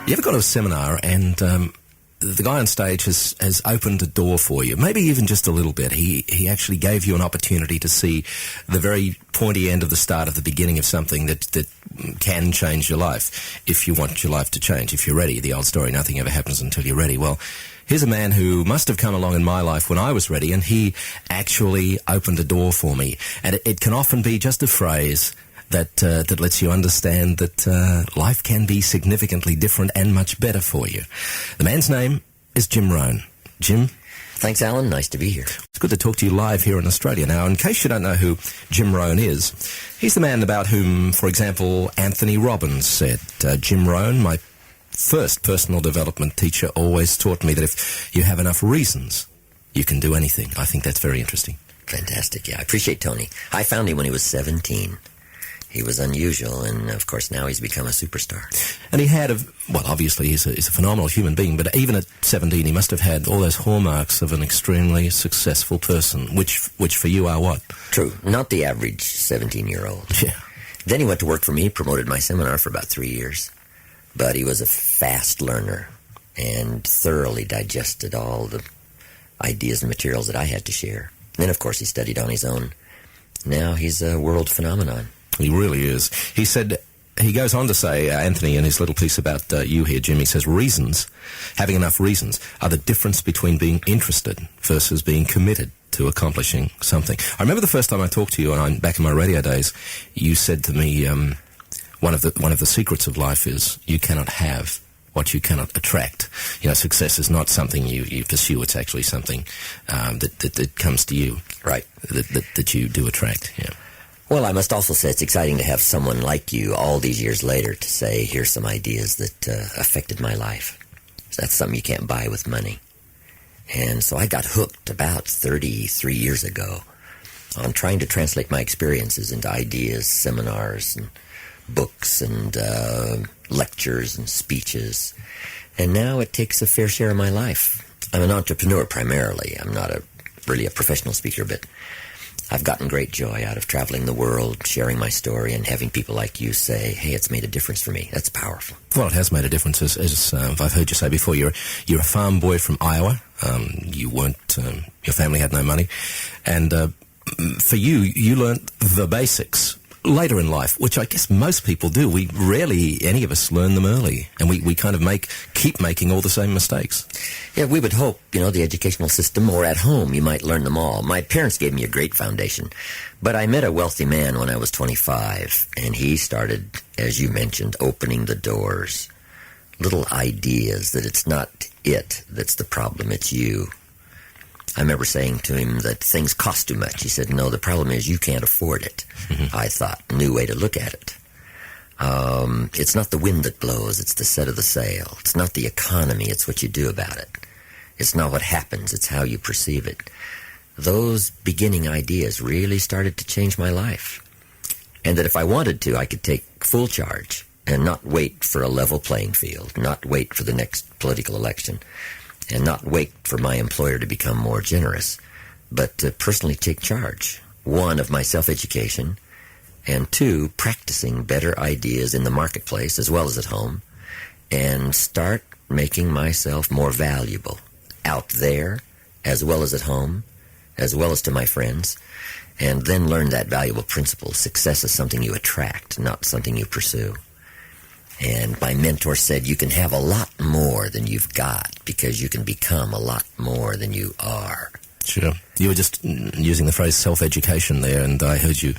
You ever go to a seminar and the guy on stage has opened a door for you, maybe even just a little bit. He actually gave you an opportunity to see the very pointy end of the start of the beginning of something that can change your life if you want your life to change, if you're ready. The old story, nothing ever happens until you're ready. Well, here's a man who must have come along in my life when I was ready, and he actually opened a door for me. And it can often be just a phrase that lets you understand that life can be significantly different and much better for you. The man's name is Jim Rohn. Jim? Thanks, Alan. Nice to be here. It's good to talk to you live here in Australia. Now, in case you don't know who Jim Rohn is, he's the man about whom, for example, Anthony Robbins said, Jim Rohn, my first personal development teacher, always taught me that if you have enough reasons, you can do anything. I think that's very interesting. Fantastic, yeah. I appreciate Tony. I found him when he was 17. He was unusual, and of course now he's become a superstar. And he had, obviously he's a phenomenal human being, but even at 17 he must have had all those hallmarks of an extremely successful person, which for you are what? True, not the average 17-year-old. Yeah. Then he went to work for me, promoted my seminar for about 3 years. But he was a fast learner and thoroughly digested all the ideas and materials that I had to share. And then, of course, he studied on his own. Now he's a world phenomenon. He really is. He said, he goes on to say, Anthony, in his little piece about you here, Jim, he says, reasons, having enough reasons, are the difference between being interested versus being committed to accomplishing something. I remember the first time I talked to you, and I'm back in my radio days, you said to me, one of the secrets of life is you cannot have what you cannot attract. You know, success is not something you pursue, it's actually something that comes to you. Right. That you do attract, yeah. Well, I must also say it's exciting to have someone like you all these years later to say, here's some ideas that affected my life. So that's something you can't buy with money. And so I got hooked about 33 years ago on trying to translate my experiences into ideas, seminars, and books, and lectures, and speeches. And now it takes a fair share of my life. I'm an entrepreneur primarily. I'm not really a professional speaker, but I've gotten great joy out of traveling the world, sharing my story, and having people like you say, hey, it's made a difference for me. That's powerful. Well, it has made a difference. As I've heard you say before, you're a farm boy from Iowa. You weren't, your family had no money. And for you learnt the basics later in life, which I guess most people do. We rarely, any of us, learn them early. And we kind of keep making all the same mistakes. Yeah, we would hope, the educational system, or at home, you might learn them all. My parents gave me a great foundation. But I met a wealthy man when I was 25, and he started, as you mentioned, opening the doors. Little ideas that it's not it that's the problem, it's you. I remember saying to him that things cost too much. He said, no, the problem is you can't afford it. Mm-hmm. I thought, new way to look at it. It's not the wind that blows, it's the set of the sail. It's not the economy, it's what you do about it. It's not what happens, it's how you perceive it. Those beginning ideas really started to change my life. And that if I wanted to, I could take full charge and not wait for a level playing field, not wait for the next political election, and not wait for my employer to become more generous, but to personally take charge. One, of my self-education, and two, practicing better ideas in the marketplace as well as at home, and start making myself more valuable out there as well as at home, as well as to my friends, and then learn that valuable principle. Success is something you attract, not something you pursue. And my mentor said, you can have a lot more than you've got because you can become a lot more than you are. Sure. You were just using the phrase self-education there, and I heard you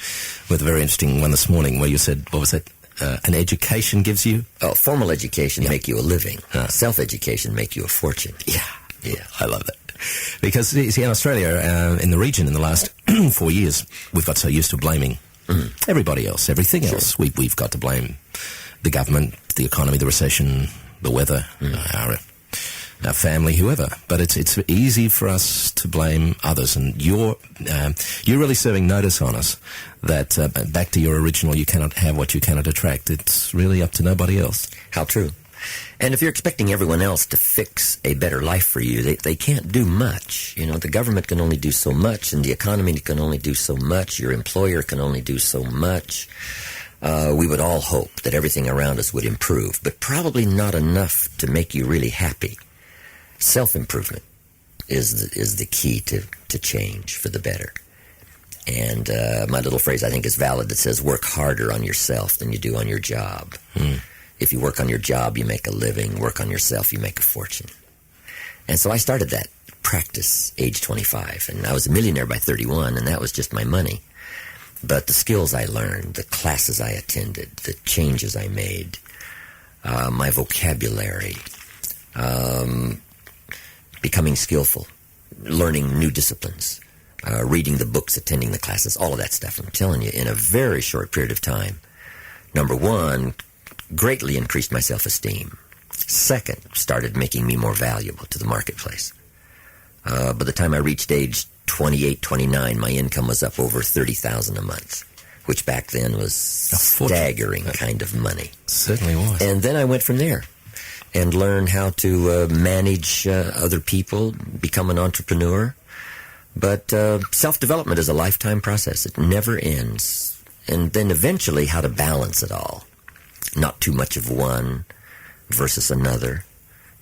with a very interesting one this morning where you said, what was it? An education gives you? Oh, formal education make you a living. Self-education make you a fortune. Yeah, I love that. Because, see, in Australia, in the region, in the last 4 years, we've got so used to blaming everybody else, everything else. We've got to blame the government, the economy, the recession, the weather, our family, whoever. But it's easy for us to blame others. And you're really serving notice on us that, back to your original, you cannot have what you cannot attract. It's really up to nobody else. How true. And if you're expecting everyone else to fix a better life for you, they can't do much. The government can only do so much, and the economy can only do so much. Your employer can only do so much. we would all hope that everything around us would improve, but probably not enough to make you really happy. Self-improvement is the key to change for the better. And my little phrase, I think, is valid that says, work harder on yourself than you do on your job. If you work on your job, you make a living. Work on yourself, you make a fortune. And so I started that practice age 25, and I was a millionaire by 31, and that was just my money. But the skills I learned, the classes I attended, the changes I made, my vocabulary, becoming skillful, learning new disciplines, reading the books, attending the classes, all of that stuff. I'm telling you, in a very short period of time, number one, greatly increased my self-esteem. Second, started making me more valuable to the marketplace. By the time I reached age 28, 29, my income was up over $30,000 a month, which back then was staggering kind of money. Certainly was. And then I went from there and learned how to manage other people, become an entrepreneur. But self-development is a lifetime process. It never ends. And then eventually how to balance it all. Not too much of one versus another.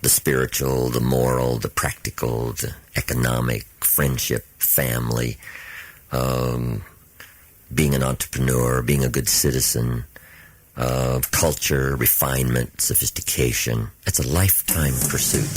The spiritual, the moral, the practical, the economic, friendship, family, being an entrepreneur, being a good citizen, culture, refinement, sophistication. It's a lifetime pursuit.